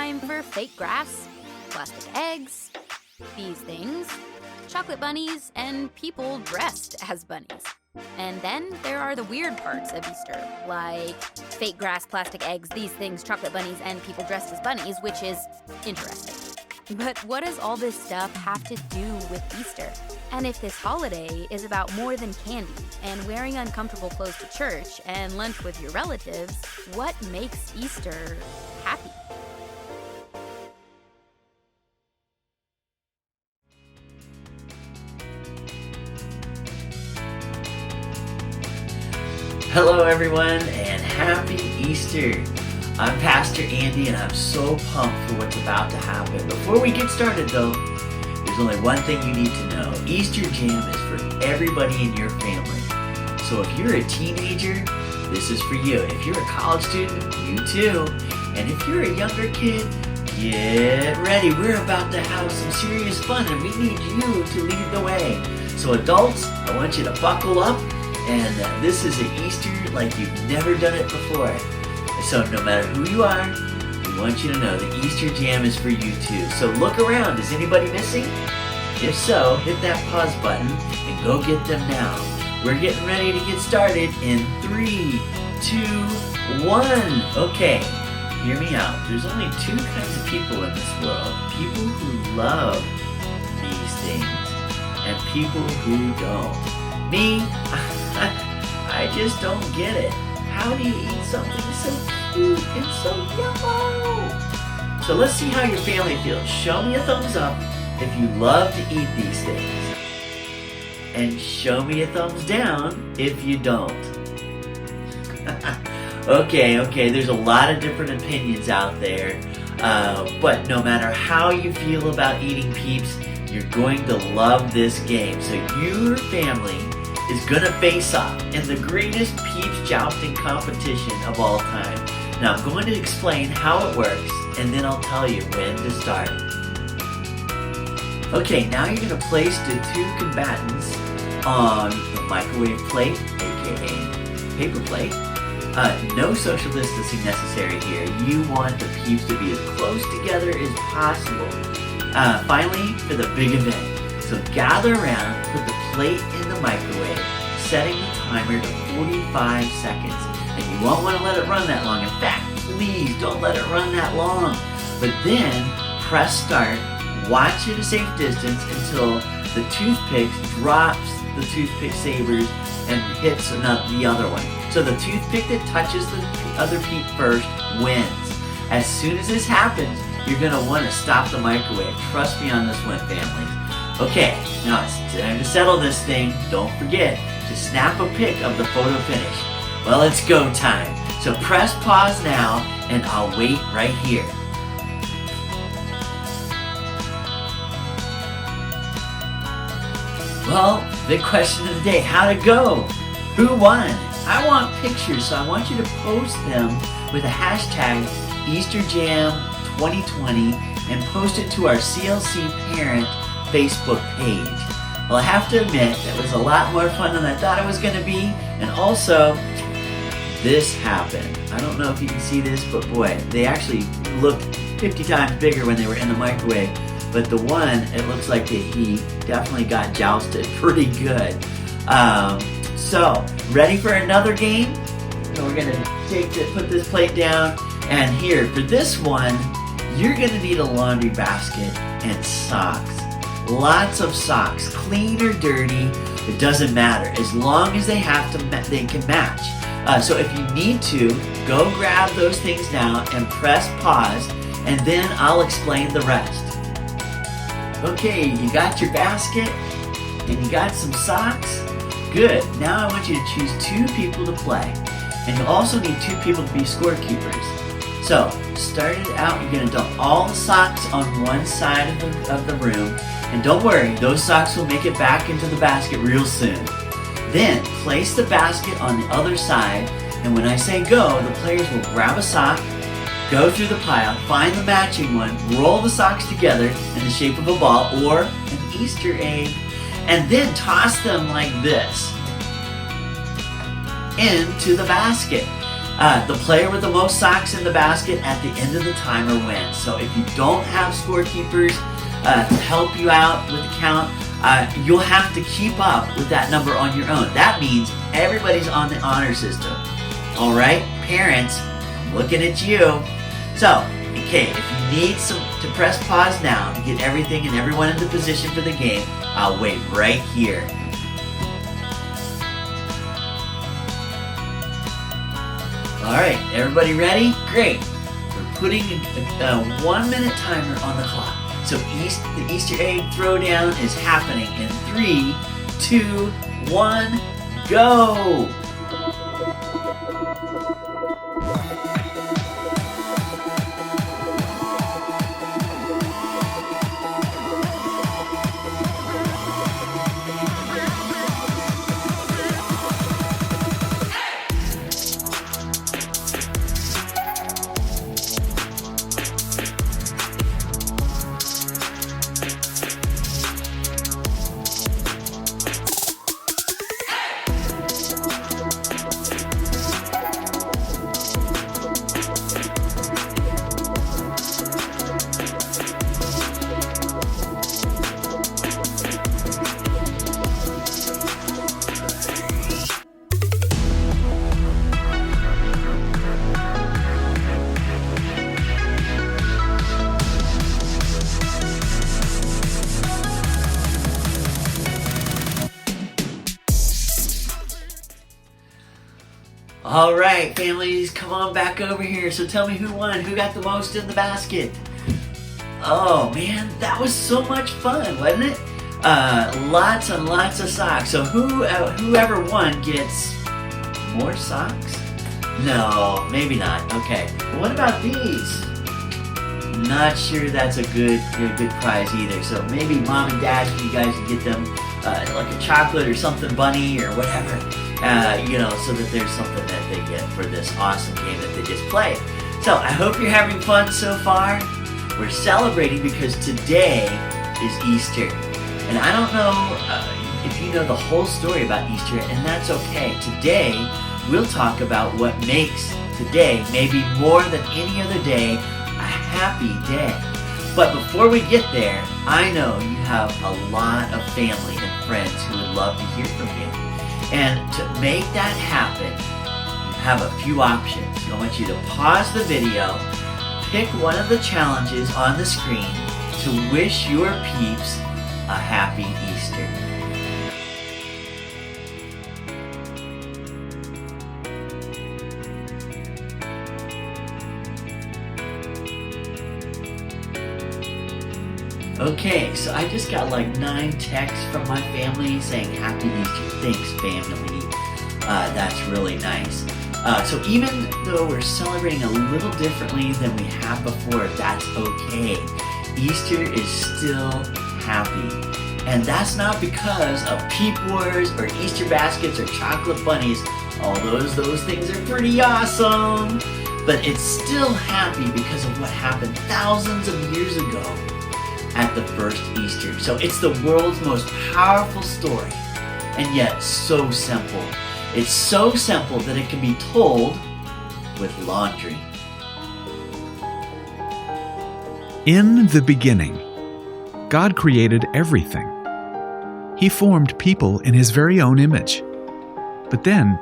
time for fake grass, plastic eggs, these things, chocolate bunnies, and people dressed as bunnies. And then there are the weird parts of Easter, like fake grass, plastic eggs, these things, chocolate bunnies, and people dressed as bunnies, which is interesting. But what does all this stuff have to do with Easter? And if this holiday is about more than candy and wearing uncomfortable clothes to church and lunch with your relatives, what makes Easter happy? Hello everyone, and happy Easter! I'm Pastor Andy, and I'm so pumped for what's about to happen. Before we get started though, there's only one thing you need to know. Easter Jam is for everybody in your family. So if you're a teenager, this is for you. If you're a college student, you too. And if you're a younger kid, get ready. We're about to have some serious fun, and we need you to lead the way. So adults, I want you to buckle up. And this is an Easter like you've never done it before. So no matter who you are, we want you to know the Easter Jam is for you too. So look around, is anybody missing? If so, hit that pause button and go get them now. We're getting ready to get started in 3, 2, 1. Okay, hear me out. There's only two kinds of people in this world. People who love these things and people who don't. Me, I just don't get it. How do you eat something so cute and so yellow? So let's see how your family feels. Show me a thumbs up if you love to eat these things. And show me a thumbs down if you don't. Okay, there's a lot of different opinions out there. But no matter how you feel about eating Peeps, you're going to love this game. So your family is gonna face off in the greatest Peeps jousting competition of all time. Now I'm going to explain how it works, and then I'll tell you when to start. Okay, now you're gonna place the two combatants on the microwave plate, aka paper plate. No social distancing necessary here. You want the Peeps to be as close together as possible. Finally, for the big event. So gather around, put the plate in the microwave, setting the timer to 45 seconds. And you won't want to let it run that long. In fact, please don't let it run that long. But then press start, watch at a safe distance until the toothpick drops the toothpick sabers and hits the other one. So the toothpick that touches the other Peep first wins. As soon as this happens, you're going to want to stop the microwave. Trust me on this one, families. Okay, now it's time to settle this thing. Don't forget to snap a pic of the photo finish. Well, it's go time. So press pause now, and I'll wait right here. Well, big question of the day, how'd it go? Who won? I want pictures, so I want you to post them with a hashtag EASTERJAM2020 and post it to our CLC parent Facebook page. Well, I have to admit, that was a lot more fun than I thought it was going to be, and also, this happened. I don't know if you can see this, but boy, they actually looked 50 times bigger when they were in the microwave, but the one, it looks like he definitely got jousted pretty good. So, ready for another game? So we're going to put this plate down, and here, for this one, you're going to need a laundry basket and socks. Lots of socks, clean or dirty, it doesn't matter. As long as they can match. So if you need to, go grab those things now and press pause, and then I'll explain the rest. Okay, you got your basket, and you got some socks. Good, now I want you to choose 2 people to play. And you also need 2 people to be scorekeepers. So, start it out, you're going to dump all the socks on one side of the room. And don't worry, those socks will make it back into the basket real soon. Then, place the basket on the other side, and when I say go, the players will grab a sock, go through the pile, find the matching one, roll the socks together in the shape of a ball or an Easter egg, and then toss them like this into the basket. The player with the most socks in the basket at the end of the timer wins. So if you don't have scorekeepers to help you out with the count, you'll have to keep up with that number on your own. That means everybody's on the honor system. All right, parents, I'm looking at you. So, okay, if you need to press pause now to get everything and everyone into position for the game, I'll wait right here. All right, everybody ready? Great. We're putting a 1 minute timer on the clock. So the Easter egg throwdown is happening in 3, 2, 1, go! All right, families, come on back over here. So tell me who won, who got the most in the basket. Oh man, that was so much fun, wasn't it? Lots and lots of socks. So whoever won gets more socks? No, maybe not. Okay, what about these? Not sure that's a good prize either. So maybe mom and dad, you guys can get them like a chocolate or something bunny or whatever. So that there's something that they get for this awesome game that they just played. So I hope you're having fun so far. We're celebrating because today is Easter. And I don't know if you know the whole story about Easter, and that's okay. Today, we'll talk about what makes today, maybe more than any other day, a happy day. But before we get there, I know you have a lot of family and friends who would love to hear from you. And to make that happen, you have a few options. I want you to pause the video, pick one of the challenges on the screen to wish your peeps a happy Easter. Okay, so I just got like 9 texts from my family saying Happy Easter. Thanks, family. That's really nice. So even though we're celebrating a little differently than we have before, that's okay. Easter is still happy. And that's not because of peep wars or Easter baskets or chocolate bunnies. Although those things are pretty awesome. But it's still happy because of what happened thousands of years ago at the first Easter. So it's the world's most powerful story, and yet so simple. It's so simple that it can be told with laundry. In the beginning, God created everything. He formed people in His very own image. But then,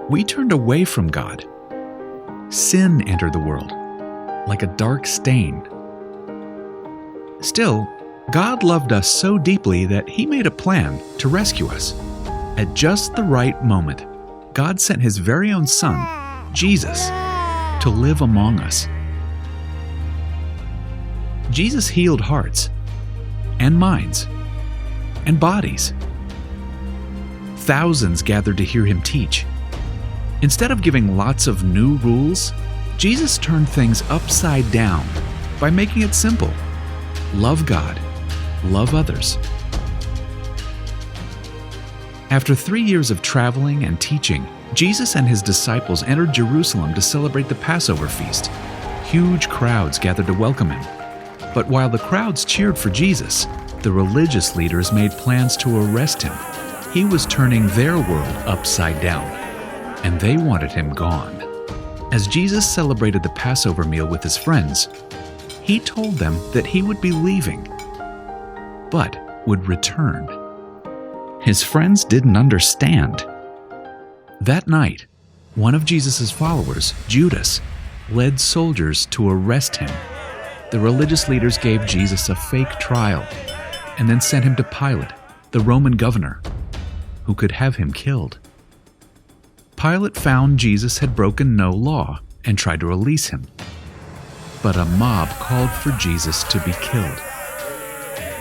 we turned away from God. Sin entered the world, like a dark stain. Still, God loved us so deeply that He made a plan to rescue us. At just the right moment, God sent His very own Son, Jesus, to live among us. Jesus healed hearts, and minds, and bodies. Thousands gathered to hear Him teach. Instead of giving lots of new rules, Jesus turned things upside down by making it simple. Love God, love others. After 3 years of traveling and teaching, Jesus and His disciples entered Jerusalem to celebrate the Passover feast. Huge crowds gathered to welcome Him. But while the crowds cheered for Jesus, the religious leaders made plans to arrest Him. He was turning their world upside down, and they wanted Him gone. As Jesus celebrated the Passover meal with his friends, he told them that he would be leaving, but would return. His friends didn't understand. That night, one of Jesus' followers, Judas, led soldiers to arrest him. The religious leaders gave Jesus a fake trial and then sent him to Pilate, the Roman governor, who could have him killed. Pilate found Jesus had broken no law and tried to release him. But a mob called for Jesus to be killed.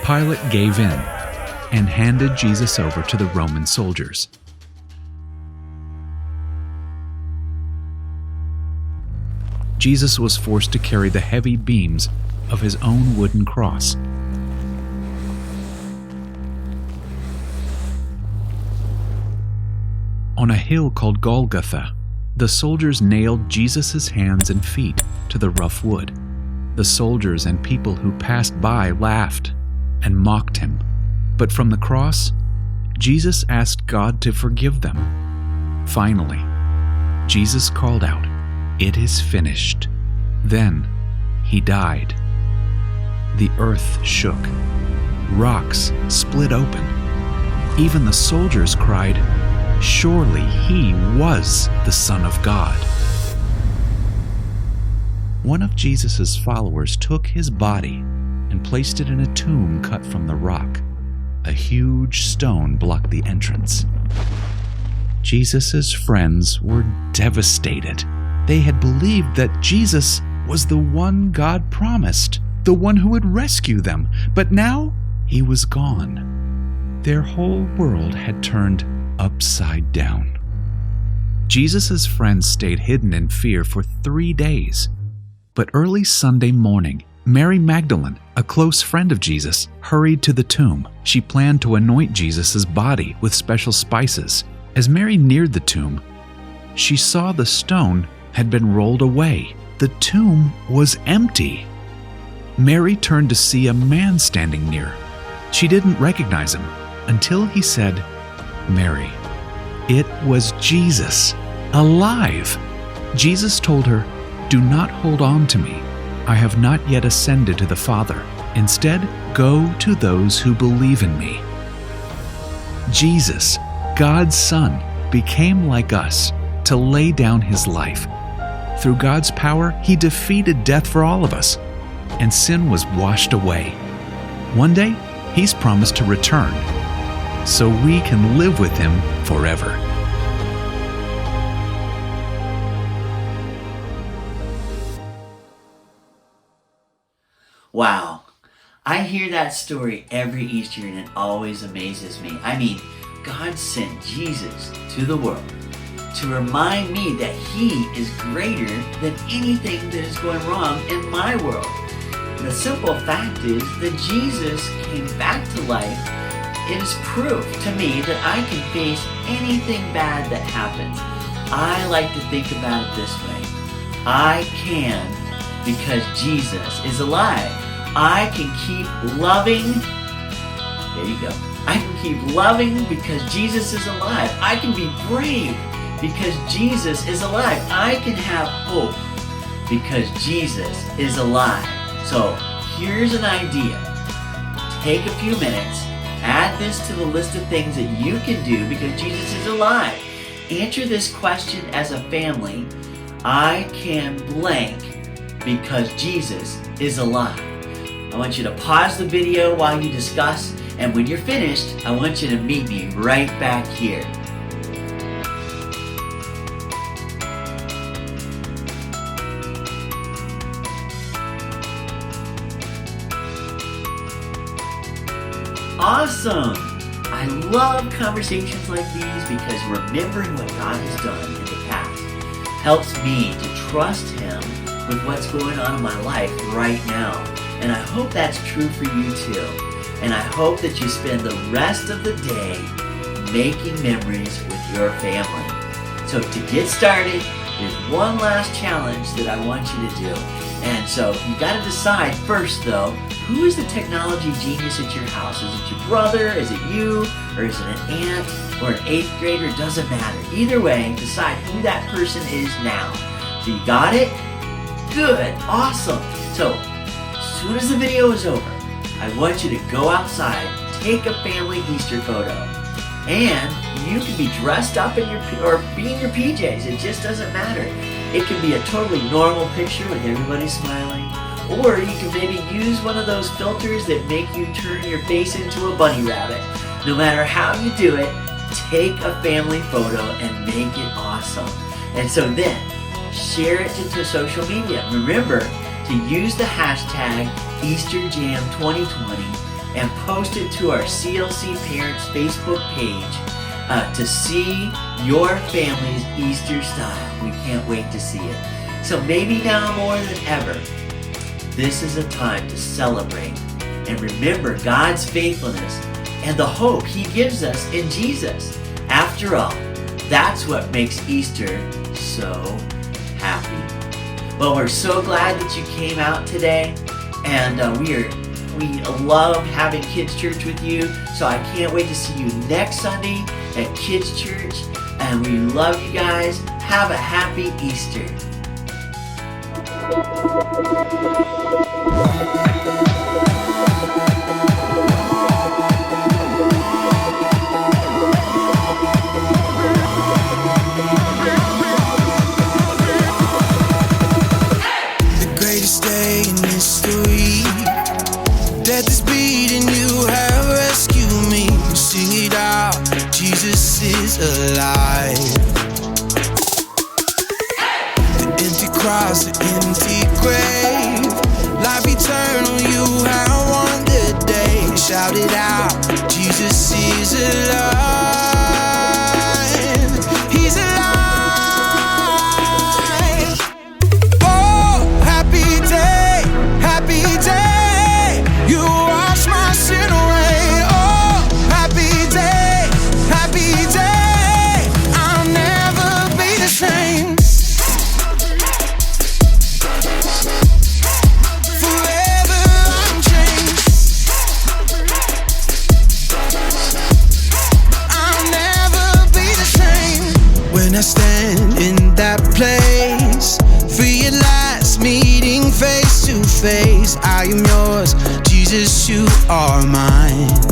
Pilate gave in and handed Jesus over to the Roman soldiers. Jesus was forced to carry the heavy beams of his own wooden cross. On a hill called Golgotha, the soldiers nailed Jesus' hands and feet to the rough wood. The soldiers and people who passed by laughed and mocked him. But from the cross, Jesus asked God to forgive them. Finally, Jesus called out, "It is finished." Then he died. The earth shook. Rocks split open. Even the soldiers cried, "Surely he was the Son of God." One of Jesus' followers took his body and placed it in a tomb cut from the rock. A huge stone blocked the entrance. Jesus' friends were devastated. They had believed that Jesus was the one God promised, the one who would rescue them, but now he was gone. Their whole world had turned upside down. Jesus' friends stayed hidden in fear for 3 days. But early Sunday morning, Mary Magdalene, a close friend of Jesus, hurried to the tomb. She planned to anoint Jesus' body with special spices. As Mary neared the tomb, she saw the stone had been rolled away. The tomb was empty. Mary turned to see a man standing near. She didn't recognize him until he said, "Mary." It was Jesus, alive. Jesus told her, "Do not hold on to me. I have not yet ascended to the Father. Instead, go to those who believe in me." Jesus, God's Son, became like us to lay down his life. Through God's power, he defeated death for all of us, and sin was washed away. One day, he's promised to return, so we can live with him forever. Wow. I hear that story every Easter and it always amazes me. I mean, God sent Jesus to the world to remind me that he is greater than anything that is going wrong in my world. And the simple fact is that Jesus came back to life. It is proof to me that I can face anything bad that happens. I like to think about it this way. I can because Jesus is alive. I can keep loving. There you go. I can keep loving because Jesus is alive. I can be brave because Jesus is alive. I can have hope because Jesus is alive. So here's an idea. Take a few minutes. Add this to the list of things that you can do because Jesus is alive. Answer this question as a family. I can blank because Jesus is alive. I want you to pause the video while you discuss, and when you're finished, I want you to meet me right back here. Awesome! I love conversations like these because remembering what God has done in the past helps me to trust him with what's going on in my life right now. And I hope that's true for you too. And I hope that you spend the rest of the day making memories with your family. So to get started, there's one last challenge that I want you to do. And so you got to decide first though, who is the technology genius at your house? Is it your brother? Is it you? Or is it an aunt or an 8th grader? Doesn't matter. Either way, decide who that person is now. So you got it? Good, awesome. So, as soon as the video is over, I want you to go outside, take a family Easter photo, and you can be dressed up in or be in your PJs. It just doesn't matter. It can be a totally normal picture with everybody smiling, or you can maybe use one of those filters that make you turn your face into a bunny rabbit. No matter how you do it, take a family photo and make it awesome. And so then, share it to social media. Remember to use the hashtag EASTERJAM2020 and post it to our CLC Parents Facebook page to see your family's Easter style. We can't wait to see it. So maybe now more than ever, this is a time to celebrate and remember God's faithfulness and the hope He gives us in Jesus. After all, that's what makes Easter so happy. Well, we're so glad that you came out today, and we love having Kids Church with you, so I can't wait to see you next Sunday at Kids Church, and we love you guys. Have a happy Easter. Day in history, death is beating, you have rescued me. Sing it out, Jesus is alive. The empty cross, the empty grave, life eternal, you have won the day. Shout it out, Jesus is alive. He's alive. I stand in that place, free at last, meeting face to face. I am yours, Jesus, you are mine.